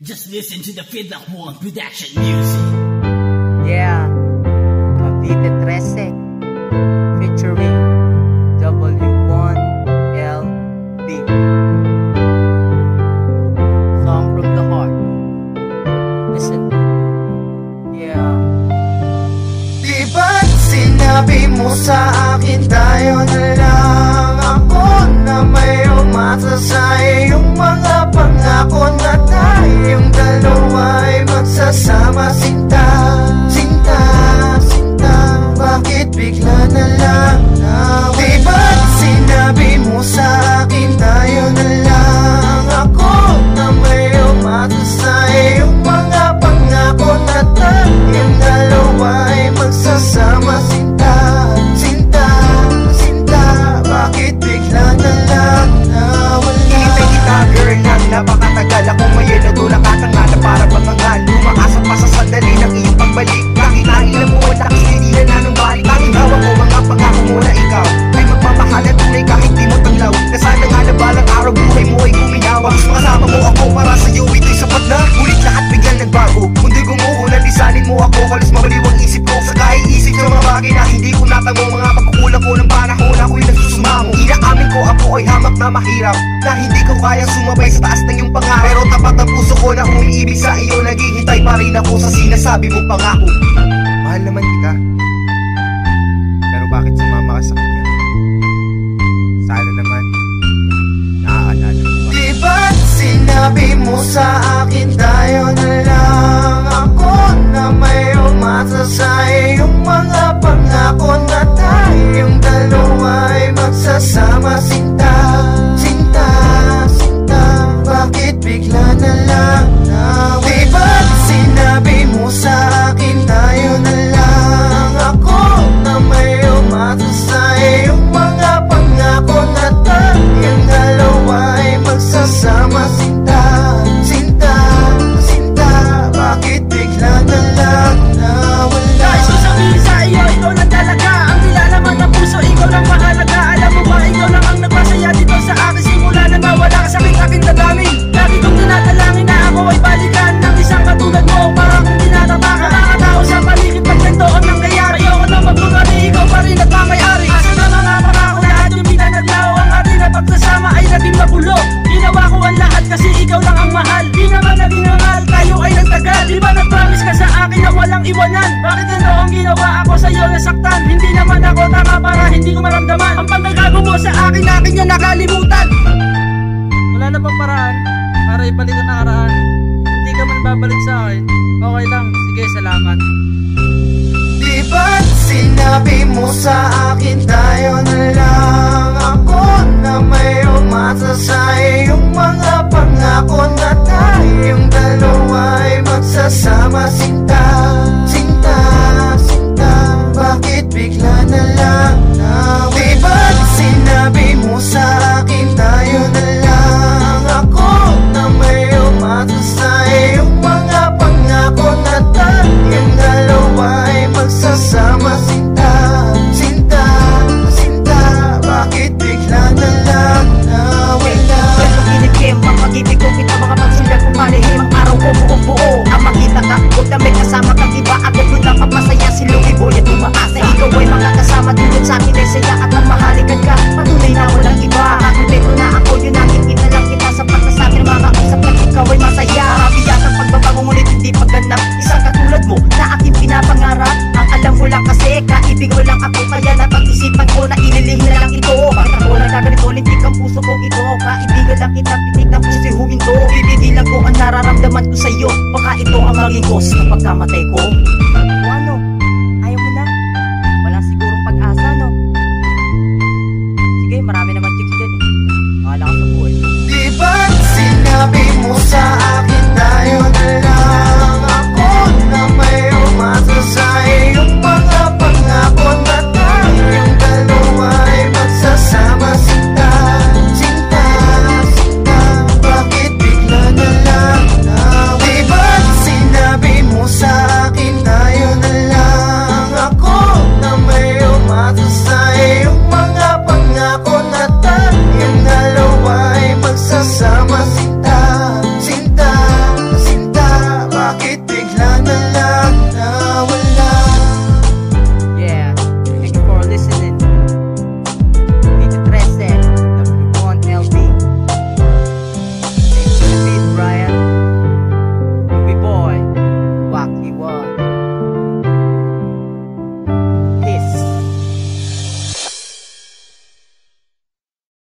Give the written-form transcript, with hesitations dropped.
Just listen to the Feedback One production music. Yeah, Cavite 13 featuring W1LB. Song from the heart. Listen. Yeah. Di ba't sinabi mo sa akin tayo na lang? Ako na may umasa sa iyong mga pangako na tayong dalawa ay magsasama. Sinta, sinta, sinta, bakit bigla na lang nawala? Di ba't sinabi mo sa akin tayo na lang? Ako na may umasa sa iyong mga pangako na tayong dalawa ay magsasama. Sinta, sinta, sinta, bakit bigla na lang nawala? Kita girl na napakatagal ako ngayon natulak at ang nga para pamangal. Lumaasap pa sa sandali ng iyong pagbalik. Bakit nailan mo at lakas hindi na nang balik? Tanging hawak ko mga pangako mo na ikaw ay magmamahal at tunay kahit di mo tanglaw. Na sana nga na balang araw buhay mo ay guminawa. Gusto kasama mo ako para sa'yo ito'y sapat na. Ngunit lahat biglang nagbago. Mundo'y gumuho na lisanin mo ako. Halos mabaliwang isip ko sa kaiisip sa mga bagay na hindi ko natamo. Mga pagkukulang ko ng panahon ako'y nagsusumamo. Inaamin ko ako ay hamak na mahirap, na hindi ko kayang sumabay sa taas ng iyong pangarap. Pero tapat ang puso ko na umiibig sa iyo. Naghihintay pa rin ako sa sinasabi mong pangako. Mahal naman kita, pero bakit sumama ka sa kanya? Sana naman naaalala mo ba? Di ba't sinabi mo sa akin tayo na lang? Ako na may umasa sa iyong mga pangako na tayong dalawa ay magsasama. Sinta, sinta, sinta, bakit bigla na lang nawala? Di ba't sinabi mo sa akin tayo na lang? Ako na may umasa sa iyong mga pangako na tayong dalawa ay magsasama. Sinta, sinta, sinta, bakit bigla na lang nawala? Guys, sasabihin sa iyo, ikaw lang talaga ang nilalaman ng puso, ikaw lang mahalaga. Alam mo ba, ikaw lang ang nagpasaya dito sa akin. Simula na nawala ka sa aking dadaming. Lagi kong tinatalangin na ako ay balikan ng isang katulad mo. Para kung tinatapakan mga tao sa paligid, pag ganito ang nangyayari. Ayoko na magbungari, ikaw pa rin nagmamayari. Asa na mga pangako, lahat yung pinanaglaw. Ang ating na pagsasama ay naging magulo. Ginawa ko ang lahat kasi ikaw lang ang mahal. Di naman naging mahal, tayo ay nagtagal. Di ba nag-promise ka sa akin na walang iwanan? Bakit ano ang ginawa ako sa'yo nasaktan? Hindi naman ako tama para hindi ko maramdaman. Ang pagkagago mo sa akin niya nakalimutan. Wala na bang paraan para ibalik ang nakaraan? Hindi ka man babalik sa akin, okay lang, sige, salamat. Di ba't sinabi mo sa akin tayo na lang? Ako na may umasa sa iyong mga pangako na tayong dalawa ay magsasama. Sinta, sinta, sinta, bakit bigla na lang nawala? Di ba't sinabi mo sa akin tayo na lang? Ako na may umasa sa iyong mga pangako na tayong dalawa ay magsasama. Sinta, sinta, sinta, bakit bigla na lang nawala? Pagkakinikim, ang pag-ibig ko kita mga pagsulat kung malihim ang araw ko buong buo. Ang makita ka, huwag na may kasama kang iba. At doon lang papasaya si Louie Boy at umaasa. Ikaw ay mga kasama tulad sa akin ay saya at magmahalikan ka. Patuloy na walang iba. Kakontento na ako, yun nakikita lang kita. Sapat na sa akin ang mga kausap at ikaw ay masaya. Marabiyat ang pagbabago ngunit hindi pagganap. Isang katulad mo na aking pinapangarap. Ang alam ko lang kasi kaibig mo lang ako. Kaya napag-isipan ko na ililihim na lang ito. Bakit ako nagkaganito, lintik ang puso kong ito. Kaibigan lang kita, pitik na puso huminto. Bibigilan ko ang nararamdaman ko sa'yo. Baka ito ang maging cause ng pagkamatay ko. O ano, ayaw mo na? Wala sigurong pag-asa, no? Sige, marami naman chicks dyan eh. Bahala ka sa buhay. Di ba't sinabi mo sa